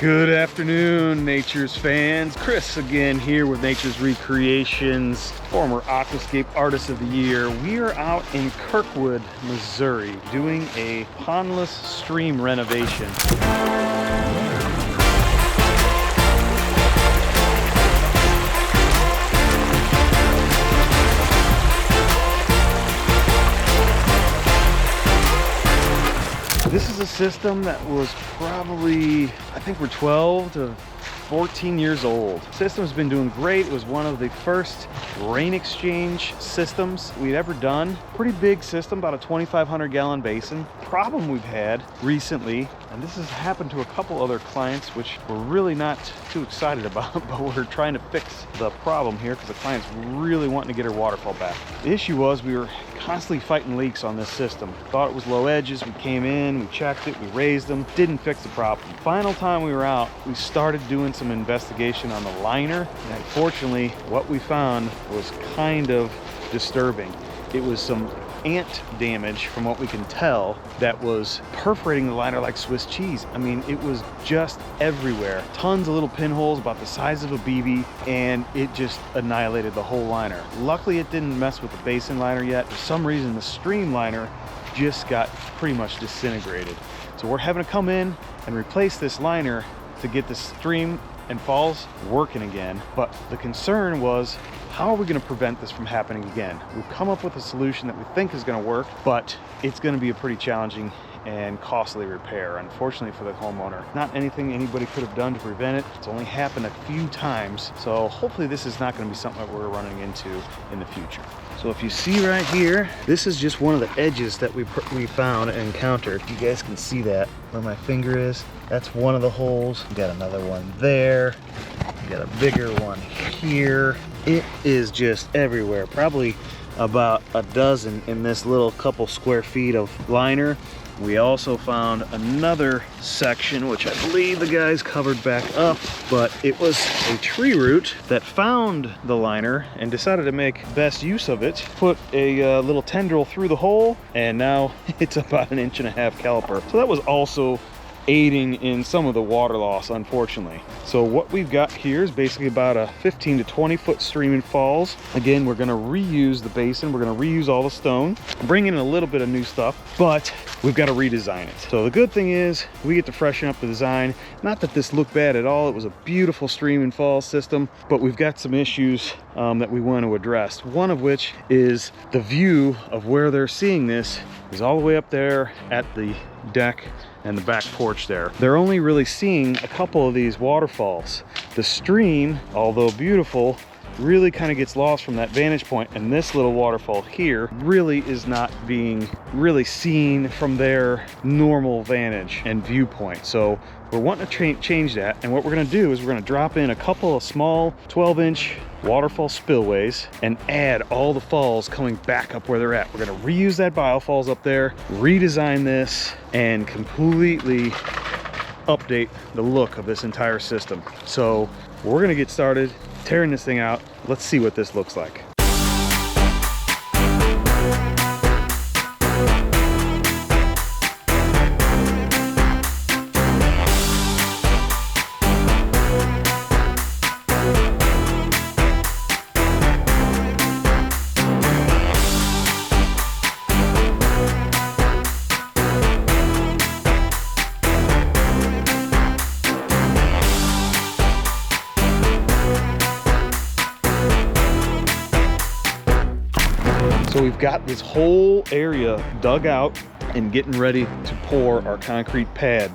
Good afternoon, Nature's fans. Chris again here with Nature's Recreations, former aquascape artist of the year. We are out in Kirkwood, Missouri, doing a pondless stream renovation. This is a system that was probably, I think we're 12 to 14 years old. The system's been doing great. It was one of the first rain exchange systems we'd ever done. Pretty big system, about a 2,500 gallon basin. Problem we've had recently, and this has happened to a couple other clients, which we're really not too excited about, but we're trying to fix the problem here because the client's really wanting to get her waterfall back. The issue was we were constantly fighting leaks on this system. Thought it was low edges. We came in, we checked it, we raised them, didn't fix the problem. Final time we were out, we started doing some investigation on the liner, and unfortunately what we found was kind of disturbing. It was some ant damage, from what we can tell, that was perforating the liner like Swiss cheese. I mean, it was just everywhere. Tons of little pinholes about the size of a BB, and it just annihilated the whole liner. Luckily it didn't mess with the basin liner yet. For some reason the stream liner just got pretty much disintegrated. So we're having to come in and replace this liner to get the stream and falls working again. But the concern was, how are we going to prevent this from happening again? We've come up with a solution that we think is going to work, but it's going to be a pretty challenging and costly repair, unfortunately for the homeowner. Not anything anybody could have done to prevent it. It's only happened a few times, so hopefully this is not going to be something that we're running into in the future. So if you see right here, this is just one of the edges that we found and encountered. You guys can see that where my finger is. That's one of the holes. You got another one there. You got a bigger one here. It is just everywhere. Probably about a dozen in this little couple square feet of liner. We also found another section, which I believe the guys covered back up, but it was a tree root that found the liner and decided to make best use of it. Put a little tendril through the hole, and now it's about 1.5 inch caliper. So that was also aiding in some of the water loss, unfortunately. So what we've got here is basically about a 15 to 20 foot stream and falls. Again, we're going to reuse the basin. We're going to reuse all the stone, bring in a little bit of new stuff, but we've got to redesign it. So the good thing is we get to freshen up the design. Not that this looked bad at all. It was a beautiful stream and fall system, but we've got some issues that we want to address. One of which is the view of where they're seeing this is all the way up there at the deck and the back porch there. They're only really seeing a couple of these waterfalls. The stream, although beautiful, really kind of gets lost from that vantage point, and this little waterfall here really is not being really seen from their normal vantage and viewpoint. So we're wanting to change that, and what we're going to do is we're going to drop in a couple of small 12-inch waterfall spillways and add all the falls coming back up where they're at. We're going to reuse that biofalls up there, redesign this, and completely update the look of this entire system. So we're going to get started tearing this thing out. Let's see what this looks like. So we've got this whole area dug out and getting ready to pour our concrete pad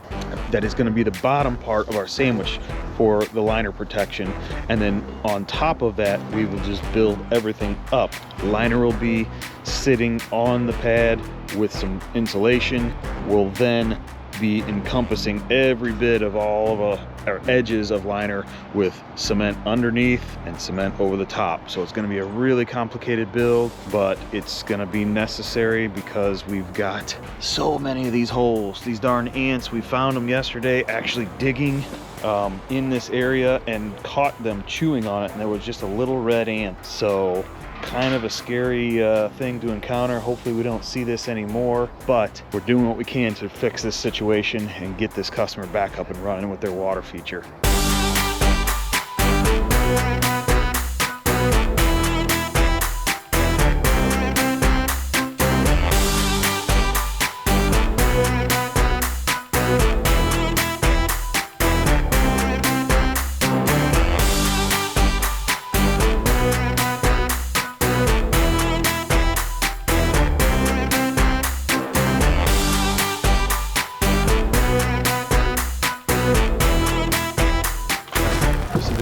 that is going to be the bottom part of our sandwich for the liner protection. And then on top of that, we will just build everything up. The liner will be sitting on the pad with some insulation. We'll then be encompassing every bit of all of our edges of liner with cement underneath and cement over the top. So it's going to be a really complicated build, but it's going to be necessary because we've got so many of these holes. These darn ants, we found them yesterday actually digging in this area and caught them chewing on it, and there was just a little red ant. So kind of a scary thing to encounter. Hopefully we don't see this anymore, but we're doing what we can to fix this situation and get this customer back up and running with their water feature.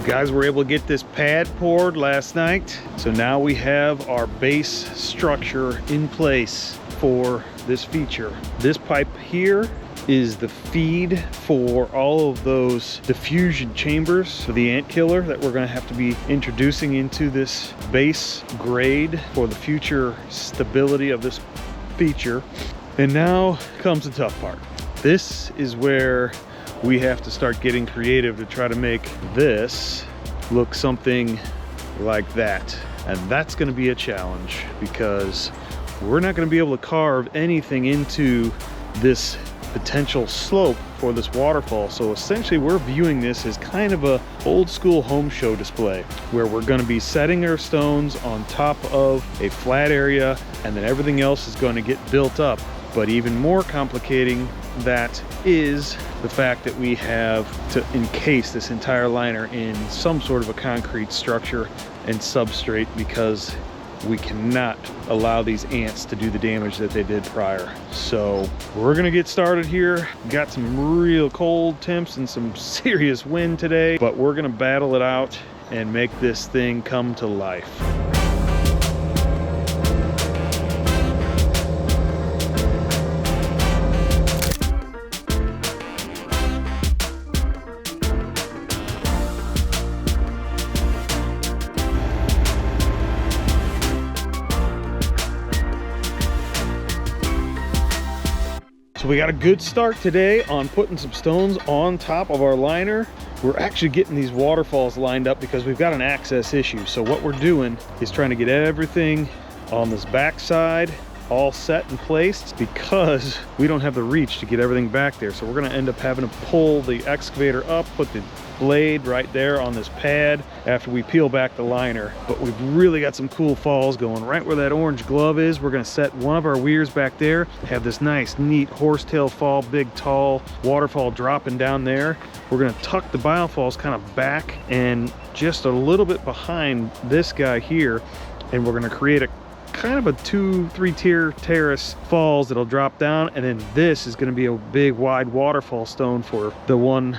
Guys were able to get this pad poured last night, so now we have our base structure in place for this feature. This pipe here is the feed for all of those diffusion chambers for the ant killer that we're going to have to be introducing into this base grade for the future stability of this feature. And now comes the tough part. This is where we have to start getting creative to try to make this look something like that. And that's going to be a challenge because we're not going to be able to carve anything into this potential slope for this waterfall. So essentially we're viewing this as kind of a old school home show display where we're going to be setting our stones on top of a flat area, and then everything else is going to get built up. But even more complicating that is the fact that we have to encase this entire liner in some sort of a concrete structure and substrate, because we cannot allow these ants to do the damage that they did prior. So we're gonna get started here. Got some real cold temps and some serious wind today, but we're gonna battle it out and make this thing come to life. So we got a good start today on putting some stones on top of our liner. We're actually getting these waterfalls lined up because we've got an access issue. So what we're doing is trying to get everything on this back side all set and placed, because we don't have the reach to get everything back there. So we're gonna end up having to pull the excavator up, put the blade right there on this pad after we peel back the liner. But we've really got some cool falls going. Right where that orange glove is, we're gonna set one of our weirs back there, have this nice neat horsetail fall, big tall waterfall dropping down there. We're gonna tuck the biofalls kind of back and just a little bit behind this guy here, and we're gonna create a kind of a 2-3 tier terrace falls that'll drop down, and then this is going to be a big wide waterfall stone for the one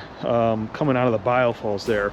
coming out of the biofalls there.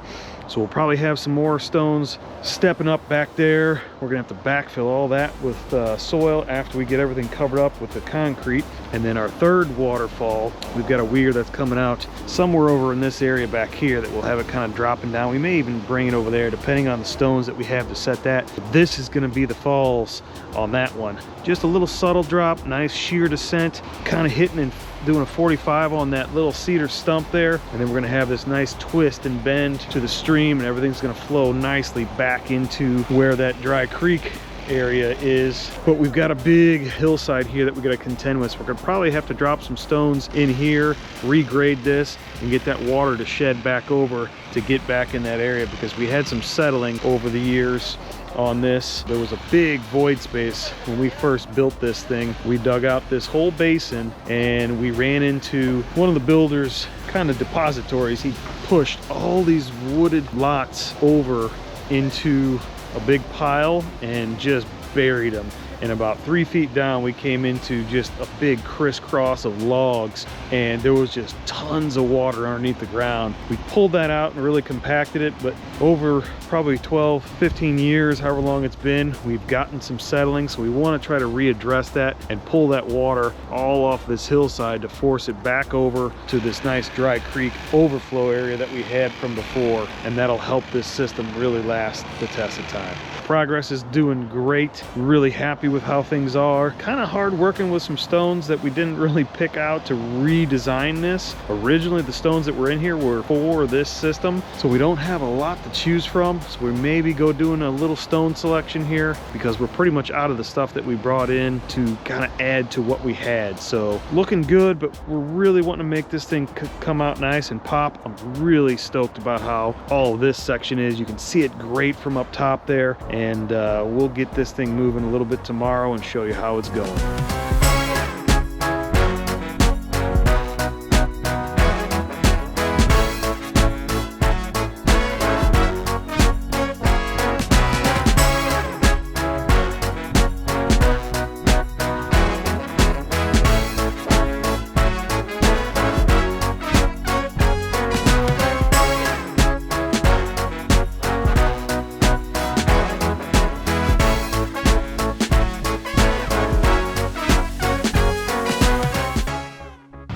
So we'll probably have some more stones stepping up back there. We're gonna have to backfill all that with soil after we get everything covered up with the concrete. And then our third waterfall, we've got a weir that's coming out somewhere over in this area back here that we'll have it kind of dropping down. We may even bring it over there depending on the stones that we have to set that. But this is gonna be the falls on that one. Just a little subtle drop, nice sheer descent, kind of hitting and doing a 45 on that little cedar stump there, and then we're going to have this nice twist and bend to the stream, and everything's going to flow nicely back into where that dry creek area is. But we've got a big hillside here that we got to contend with, so we're going to probably have to drop some stones in here, regrade this, and get that water to shed back over to get back in that area, because we had some settling over the years on this. There was a big void space when we first built this thing. We dug out this whole basin and we ran into one of the builders' kind of depositories. He pushed all these wooded lots over into a big pile and just buried them. And about 3 feet down, we came into just a big crisscross of logs, and there was just tons of water underneath the ground. We pulled that out and really compacted it, but over probably 12, 15 years, however long it's been, we've gotten some settling. So we want to try to readdress that and pull that water all off this hillside to force it back over to this nice dry creek overflow area that we had from before. And that'll help this system really last the test of time. Progress is doing great. Really happy happy with how things are. Kind of hard working with some stones that we didn't really pick out to redesign this. Originally, the stones that were in here were for this system, so we don't have a lot to choose from. So we maybe go doing a little stone selection here because we're pretty much out of the stuff that we brought in to kind of add to what we had. So looking good, but we're really wanting to make this thing come out nice and pop. I'm really stoked about how all of this section is. You can see it great from up top there, and we'll get this thing moving a little bit tomorrow and show you how it's going.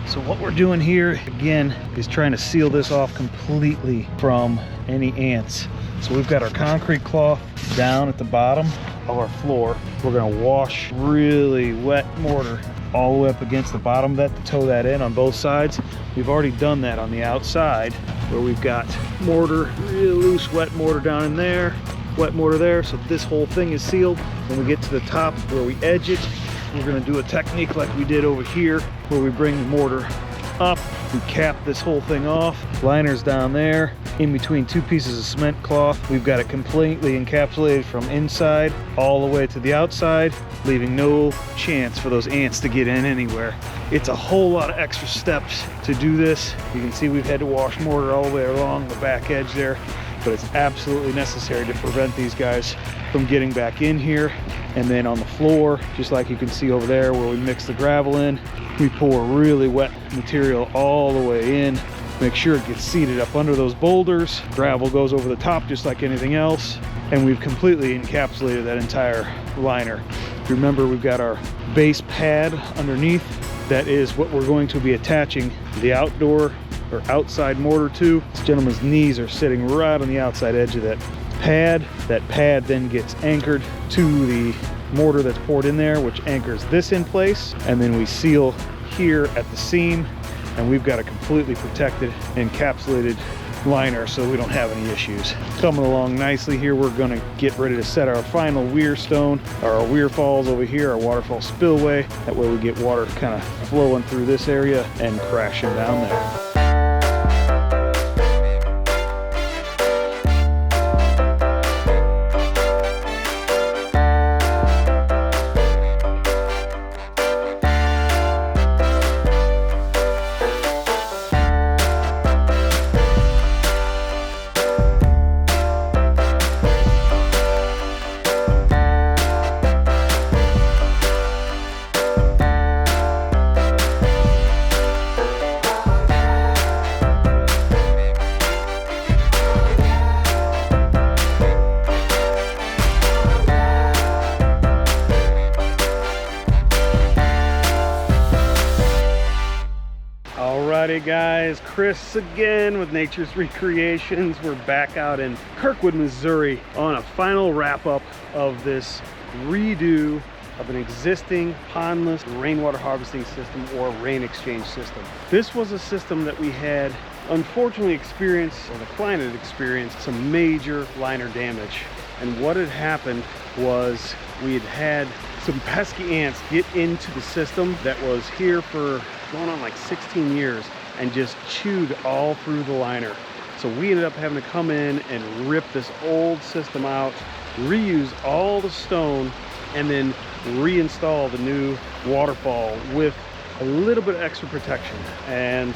So what we're doing here again is trying to seal this off completely from any ants. So we've got our concrete cloth down at the bottom of our floor. We're gonna wash really wet mortar all the way up against the bottom of that to toe that in on both sides. We've already done that on the outside where we've got mortar, real loose wet mortar down in there, wet mortar there. So this whole thing is sealed. When we get to the top where we edge it, we're gonna do a technique like we did over here where we bring the mortar up, we cap this whole thing off, liner's down there, in between two pieces of cement cloth. We've got it completely encapsulated from inside all the way to the outside, leaving no chance for those ants to get in anywhere. It's a whole lot of extra steps to do this. You can see we've had to wash mortar all the way along the back edge there, but it's absolutely necessary to prevent these guys from getting back in here. And then on the floor, just like you can see over there where we mix the gravel in, we pour really wet material all the way in. Make sure it gets seated up under those boulders. Gravel goes over the top just like anything else. And we've completely encapsulated that entire liner. Remember, we've got our base pad underneath. That is what we're going to be attaching the outdoor or outside mortar to. This gentleman's knees are sitting right on the outside edge of that pad. That pad then gets anchored to the mortar that's poured in there, which anchors this in place, and then we seal here at the seam, and we've got a completely protected, encapsulated liner so we don't have any issues. Coming along nicely here, we're going to get ready to set our final weir stone, or our weir falls over here, our waterfall spillway. That way we get water kind of flowing through this area and crashing down there. Alrighty guys, Chris again with Nature's Recreations. We're back out in Kirkwood, Missouri on a final wrap up of this redo of an existing pondless rainwater harvesting system or rain exchange system. This was a system that we had unfortunately experienced, or the client had experienced, some major liner damage. And what had happened was we had had some pesky ants get into the system that was here for going on like 16 years and just chewed all through the liner. So we ended up having to come in and rip this old system out, reuse all the stone, and then reinstall the new waterfall with a little bit of extra protection. And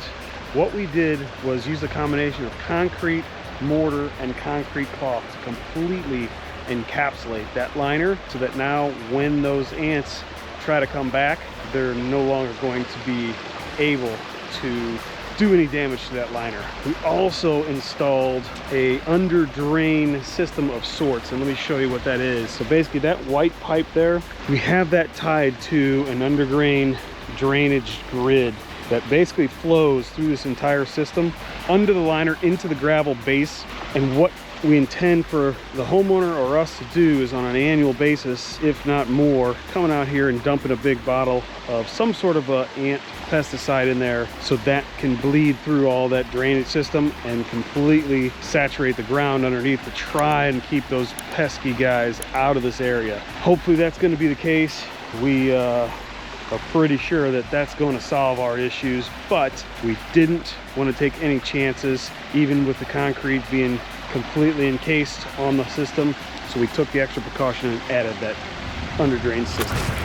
what we did was use a combination of concrete, mortar, and concrete cloth to completely encapsulate that liner so that now when those ants try to come back, they're no longer going to be able to do any damage to that liner. We also installed a underdrain system of sorts, and let me show you what that is. So basically that white pipe there, we have that tied to an underdrain drainage grid that basically flows through this entire system under the liner into the gravel base. And what we intend for the homeowner or us to do is on an annual basis, if not more, coming out here and dumping a big bottle of some sort of a ant pesticide in there so that can bleed through all that drainage system and completely saturate the ground underneath to try and keep those pesky guys out of this area. Hopefully that's going to be the case. We are pretty sure that that's going to solve our issues, but we didn't want to take any chances, even with the concrete being completely encased on the system. So we took the extra precaution and added that underdrain system.